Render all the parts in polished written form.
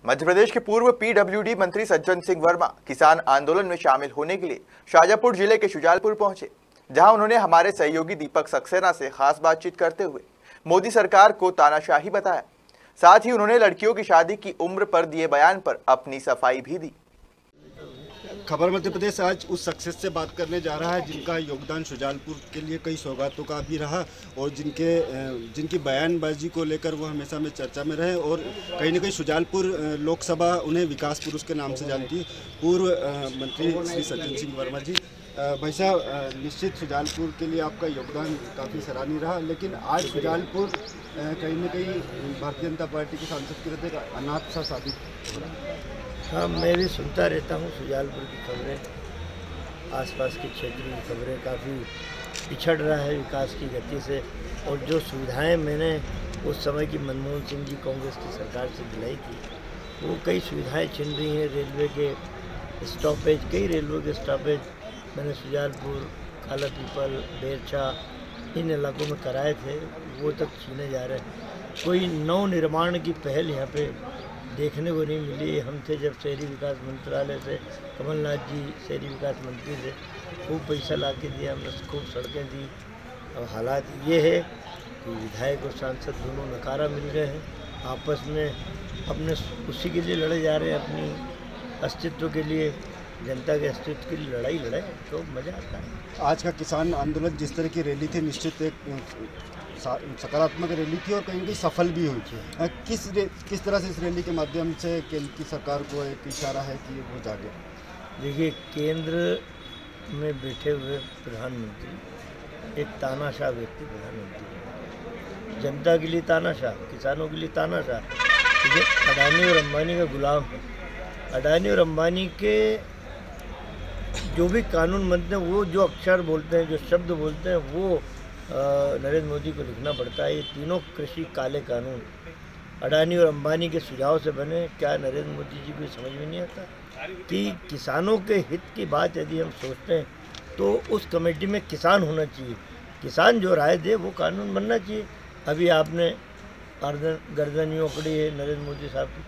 मध्य प्रदेश के पूर्व पीडब्ल्यूडी मंत्री सज्जन सिंह वर्मा किसान आंदोलन में शामिल होने के लिए शाजापुर जिले के शुजालपुर पहुंचे, जहां उन्होंने हमारे सहयोगी दीपक सक्सेना से खास बातचीत करते हुए मोदी सरकार को तानाशाही बताया। साथ ही उन्होंने लड़कियों की शादी की उम्र पर दिए बयान पर अपनी सफाई भी दी। खबर मध्य प्रदेश आज उस शख्सियत से बात करने जा रहा है जिनका योगदान शुजालपुर के लिए कई सौगातों का भी रहा और जिनकी बयानबाजी को लेकर वो हमेशा में चर्चा में रहे और कहीं न कहीं शुजालपुर लोकसभा उन्हें विकास पुरुष के नाम से जानती है। पूर्व मंत्री श्री सज्जन सिंह वर्मा जी, भाई साहब, निश्चित शुजालपुर के लिए आपका योगदान काफ़ी सराहनीय रहा, लेकिन आज शुजालपुर कहीं न कहीं भारतीय जनता पार्टी के सांसद के रहते अनाथ सा साबित हो रहा है। हाँ, मैं भी सुनता रहता हूँ शुजालपुर की खबरें, आसपास के क्षेत्र की खबरें। काफ़ी पिछड़ रहा है विकास की गति से, और जो सुविधाएं मैंने उस समय की मनमोहन सिंह जी कांग्रेस की सरकार से दिलाई थी, वो कई सुविधाएं छिन रही हैं। रेलवे के स्टॉपेज, कई रेलवे के स्टॉपेज मैंने शुजालपुर, काला पीपल, बेरछा, इन इलाकों में कराए थे, वो तक छीने जा रहे हैं। कोई नव निर्माण की पहल यहाँ पे देखने को नहीं मिली। हम थे जब शहरी विकास मंत्रालय से, कमलनाथ जी शहरी विकास मंत्री थे, खूब पैसा ला के दिया, हमने खूब सड़कें दी। और हालात ये है कि विधायक और सांसद दोनों नकारा मिल गए हैं, आपस में अपने उसी के लिए लड़े जा रहे हैं, अपनी अस्तित्व के लिए, जनता के अस्तित्व के लिए लड़ाई लड़े तो मज़ा आता है। आज का किसान आंदोलन जिस तरह की रैली थी, निश्चित एक सकारात्मक रैली थी और कहीं कहीं सफल भी हुई थी। किस तरह से इस रैली के माध्यम से केंद्र की सरकार को एक इशारा है कि वो जागे? देखिए, केंद्र में बैठे हुए प्रधानमंत्री एक तानाशाह व्यक्ति प्रधानमंत्री, जनता के लिए तानाशाह, किसानों के लिए तानाशाह। ये अडानी और अंबानी का गुलाम है। अडानी और अंबानी के जो भी कानून बनते हैं, वो जो अक्षर बोलते हैं, जो शब्द बोलते हैं, वो नरेंद्र मोदी को लिखना पड़ता है। ये तीनों कृषि काले कानून अडानी और अंबानी के सुझाव से बने। क्या नरेंद्र मोदी जी को समझ में नहीं आता कि किसानों के हित की बात यदि हम सोचते हैं तो उस कमेटी में किसान होना चाहिए, किसान जो राय दे वो कानून बनना चाहिए। अभी आपने गर्दनियों पकड़ी है नरेंद्र मोदी साहब की,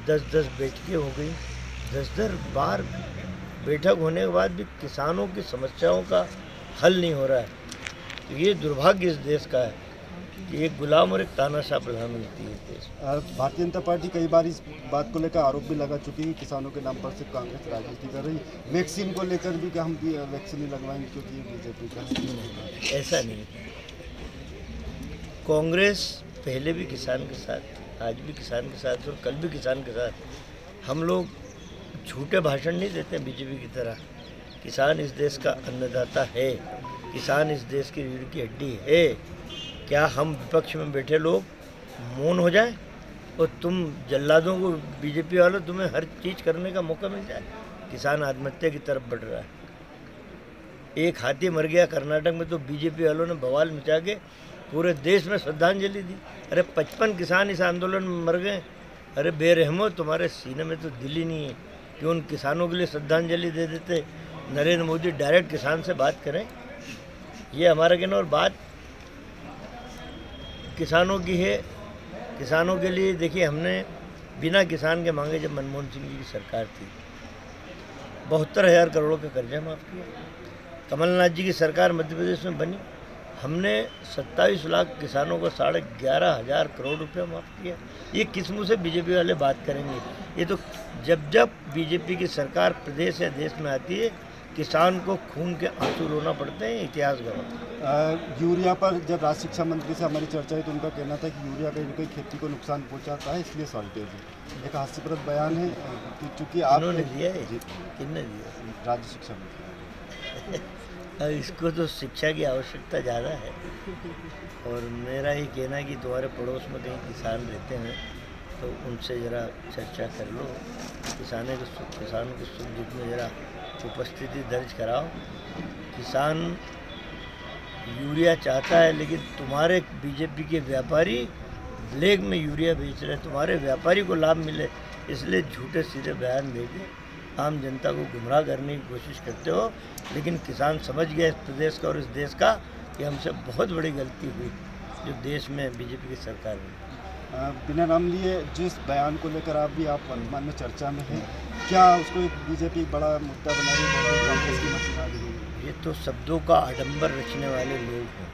10-10 बैठकें हो गई, 10-10 बार बैठक होने के बाद भी किसानों की समस्याओं का हल नहीं हो रहा है। तो ये दुर्भाग्य इस देश का है कि एक गुलाम और एक तानाशाह प्रधानमंत्री है देश। भारतीय जनता पार्टी कई बार इस बात को लेकर आरोप भी लगा चुकी है, किसानों के नाम पर सिर्फ कांग्रेस राजनीति कर रही है। वैक्सीन को लेकर भी कि हम भी वैक्सीन नहीं लगवाएंगे क्योंकि ये बीजेपी का। ऐसा नहीं, कांग्रेस पहले भी किसान के साथ, आज भी किसान के साथ और कल भी किसान के साथ। हम लोग झूठे भाषण नहीं देते बीजेपी की तरह। किसान इस देश का अन्नदाता है, किसान इस देश की रीढ़ की हड्डी है। क्या हम विपक्ष में बैठे लोग मौन हो जाए और तुम जल्लादों को, बीजेपी वालों, तुम्हें हर चीज़ करने का मौका मिल जाए? किसान आत्महत्या की तरफ बढ़ रहा है। एक हाथी मर गया कर्नाटक में तो बीजेपी वालों ने बवाल मचा के पूरे देश में श्रद्धांजलि दी। अरे 55 किसान इस आंदोलन में मर गए। अरे बेरहमो, तुम्हारे सीने में तो दिल ही नहीं है कि उन किसानों के लिए श्रद्धांजलि दे देते। नरेंद्र मोदी डायरेक्ट किसान से बात करें, ये हमारा कहना। और बात किसानों की है, किसानों के लिए देखिए, हमने बिना किसान के मांगे जब मनमोहन सिंह जी की सरकार थी, 72,000 करोड़ का कर्जा माफ़ किया। कमलनाथ जी की सरकार मध्य प्रदेश में बनी, हमने 27 लाख किसानों को 11,500 करोड़ रुपया माफ़ किया। ये किस मुँह से बीजेपी वाले बात करेंगे? ये तो जब बीजेपी की सरकार प्रदेश या देश में आती है, किसान को खून के आंसू रोना पड़ते हैं। इतिहास गवाह। यूरिया पर जब राज्य शिक्षा मंत्री से हमारी चर्चा हुई तो उनका कहना था कि यूरिया कहीं कोई खेती को नुकसान पहुंचाता है, इसलिए सॉल्टेज है। एक हास्यप्रद बयान है क्योंकि आपने दिया है। किसने दिया? राज्य शिक्षा मंत्री। इसको तो शिक्षा की आवश्यकता ज़्यादा है, और मेरा ही कहना है कि तुम्हारे पड़ोस में कहीं किसान रहते हैं तो उनसे ज़रा चर्चा कर लो। किसानों के सुख दुख में ज़रा उपस्थिति दर्ज कराओ। किसान यूरिया चाहता है, लेकिन तुम्हारे बीजेपी के व्यापारी ब्लैक में यूरिया बेच रहे हैं। तुम्हारे व्यापारी को लाभ मिले इसलिए झूठे सीधे बयान देके आम जनता को गुमराह करने की कोशिश करते हो। लेकिन किसान समझ गया इस प्रदेश का और इस देश का कि हमसे बहुत बड़ी गलती हुई जो देश में बीजेपी की सरकार हुई। बिना नाम लिए जिस बयान को लेकर आप वर्तमान में चर्चा में हैं, क्या उसको एक बीजेपी बड़ा मुद्दा बना रही है, कांग्रेस की मत बना रही है? ये तो शब्दों का आडंबर रचने वाले लोग हैं,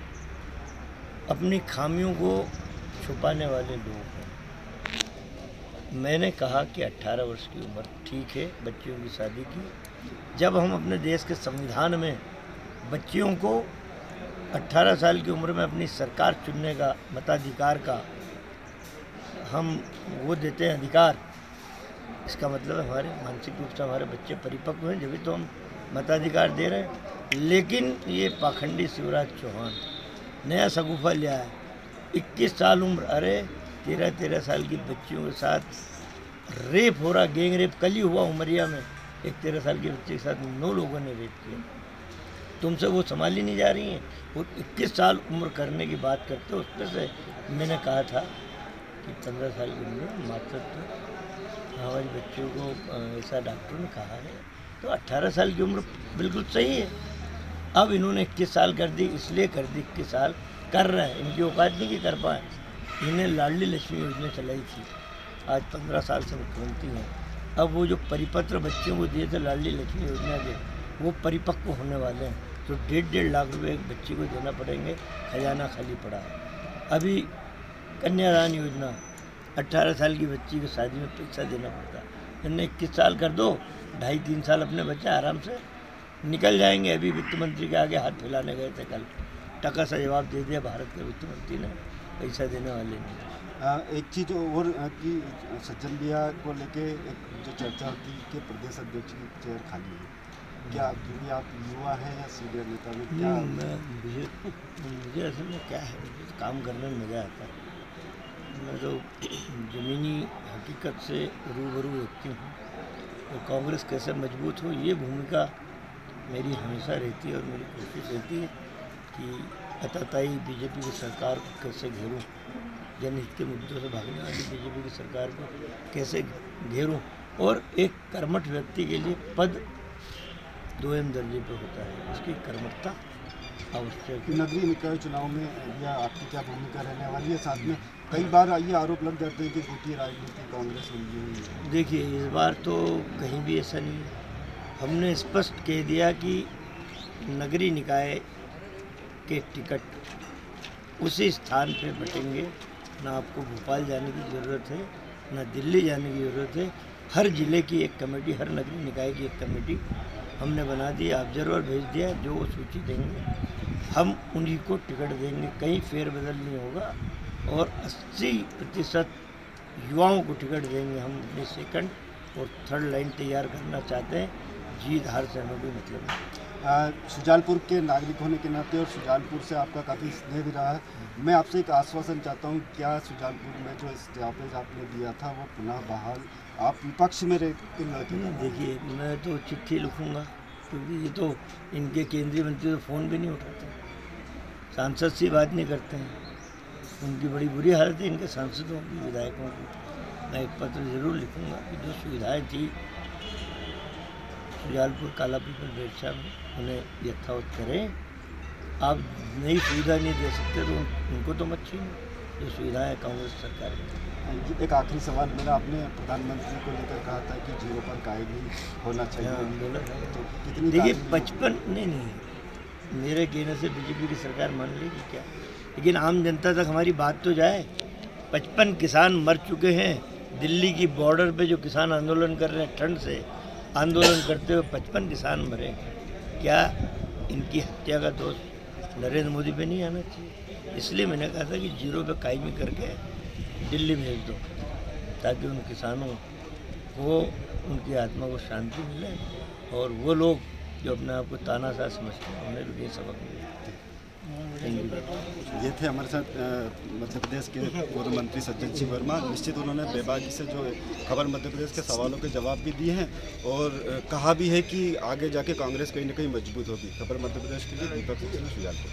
अपनी खामियों को छुपाने वाले लोग हैं। मैंने कहा कि 18 वर्ष की उम्र ठीक है बच्चियों की शादी की। जब हम अपने देश के संविधान में बच्चियों को 18 साल की उम्र में अपनी सरकार चुनने का मताधिकार का हम वो देते हैं अधिकार, इसका मतलब हमारे मानसिक रूप से हमारे बच्चे परिपक्व हैं, जब भी तो हम मताधिकार दे रहे हैं। लेकिन ये पाखंडी शिवराज चौहान नया सगुफा लिया है, 21 साल उम्र, अरे 13 साल की बच्चियों के साथ रेप हो रहा, गैंग रेप। कल ही हुआ उमरिया में, एक 13 साल की बच्चे के साथ 9 लोगों ने रेप किया। तुमसे वो संभाली नहीं जा रही हैं, वो 21 साल उम्र करने की बात करते हो। उसमें से मैंने कहा था कि 15 साल की उम्र मातृत्व हमारी बच्चियों को ऐसा डॉक्टरों ने कहा है, तो 18 साल की उम्र बिल्कुल सही है। अब इन्होंने 21 साल कर दी, इसलिए कर दी 21 साल कर रहे हैं, इनकी औकात नहीं कि कर पाए। इन्हें लाडली लक्ष्मी योजना चलाई थी, आज 15 साल से मुख्यमंत्री हैं। अब वो जो परिपत्र बच्चों को दिए थे लाडली लक्ष्मी योजना के, वो परिपक्व होने वाले हैं, तो 1.5 लाख रुपए एक बच्ची को देना पड़ेंगे, खजाना खाली पड़ा है। अभी कन्यादान योजना, 18 साल की बच्ची को शादी में पैसा देना पड़ता है, इन्हें 21 साल कर दो, 2.5-3 साल अपने बच्चे आराम से निकल जाएंगे। अभी वित्त मंत्री के आगे हाथ फैलाने गए थे कल, टका सा जवाब दे दिया भारत के वित्त मंत्री ने, पैसा देने वाले नहीं। एक चीज़ और कि सज्जन भैया को लेके एक जो चर्चा होती है कि प्रदेश अध्यक्ष की चेयर खाली है, क्या क्योंकि आप युवा हैं या सीनियर नेता में क्या? मुझे असल में क्या है, काम करने में मज़ा आता है। मैं तो ज़मीनी हकीकत से रूबरू व्यक्ति हूँ, तो कांग्रेस कैसे मजबूत हो ये भूमिका मेरी हमेशा रहती है, और मेरी कोशिश रहती है कि अतताई बीजेपी की सरकार को कैसे घेरूं, जनहित के मुद्दों से भागने वाली बीजेपी की सरकार को कैसे घेरूं। और एक कर्मठ व्यक्ति के लिए पद 2m दर्जे पे होता है, उसकी कर्मठता आवश्यक है। नगरीय निकाय चुनाव में या आपकी क्या भूमिका रहने वाली है? साथ में कई बार ये आरोप लग जाते हैं कि गुटी राजनीति कांग्रेस उलझी हुई है। देखिए, इस बार तो कहीं भी ऐसा नहीं है। हमने स्पष्ट कह दिया कि नगरीय निकाय के टिकट उसी स्थान पे बटेंगे, ना आपको भोपाल जाने की ज़रूरत है, ना दिल्ली जाने की ज़रूरत है। हर ज़िले की एक कमेटी, हर नगरीय निकाय की एक कमेटी हमने बना दी, ऑब्जर्वर भेज दिया, जो वो सूची देंगे हम उन्हीं को टिकट देंगे, कहीं फेरबदल नहीं होगा। और 80% युवाओं को टिकट देंगे हम। अपनी सेकंड और थर्ड लाइन तैयार करना चाहते हैं, जीत हार से हमें कोई मतलब नहीं। शुजालपुर के नागरिक होने के नाते और शुजालपुर से आपका काफ़ी स्नेह भी रहा है, मैं आपसे एक आश्वासन चाहता हूँ, क्या शुजालपुर में जो स्टॉपेज आपने दिया था वो पुनः बहाल आप विपक्ष में रहते हैं? देखिए, मैं तो चिट्ठी लिखूँगा, क्योंकि ये तो इनके केंद्रीय मंत्री तो फ़ोन भी नहीं उठाते, सांसद से बात नहीं करते हैं, उनकी बड़ी बुरी हालत है इनके सांसदों की, विधायकों की। मैं एक पत्र ज़रूर लिखूँगा कि जो सुविधाएँ थी शुजालपुर कालापीपल बेरछा में, उन्हें यथावत करें। आप नई सुविधा नहीं दे सकते तो उनको तो मत छीनो, जो सुविधाएँ कांग्रेस सरकार में। एक आखिरी सवाल मेरा, आपने प्रधानमंत्री को लेकर कहा था कि 0 पर कायमी होना चाहिए आंदोलन। तो कितनी देखिए, 55 नहीं, मेरे कहने से बीजेपी की सरकार मान लेगी क्या? लेकिन आम जनता तक हमारी बात तो जाए। 55 किसान मर चुके हैं, दिल्ली की बॉर्डर पे जो किसान आंदोलन कर रहे हैं, ठंड से आंदोलन करते हुए 55 किसान मरे। क्या इनकी हत्या का दोष नरेंद्र मोदी पे नहीं आना चाहिए? इसलिए मैंने कहा था कि 0 पे कायमी करके दिल्ली भेज दो, ताकि उन किसानों को, उनकी आत्मा को शांति मिले, और वो लोग जो अपने आप को तानाशाह समझते हैं उन्हें भी ये सबक मिले। ये थे हमारे साथ मध्य प्रदेश के पूर्व मंत्री सज्जन सिंह वर्मा। निश्चित उन्होंने बेबाकी से जो खबर मध्य प्रदेश के सवालों के जवाब भी दिए हैं, और कहा भी है कि आगे जाके कांग्रेस कहीं ना कहीं मजबूत होगी। खबर मध्य प्रदेश के लिए दीपक शुजालपुर।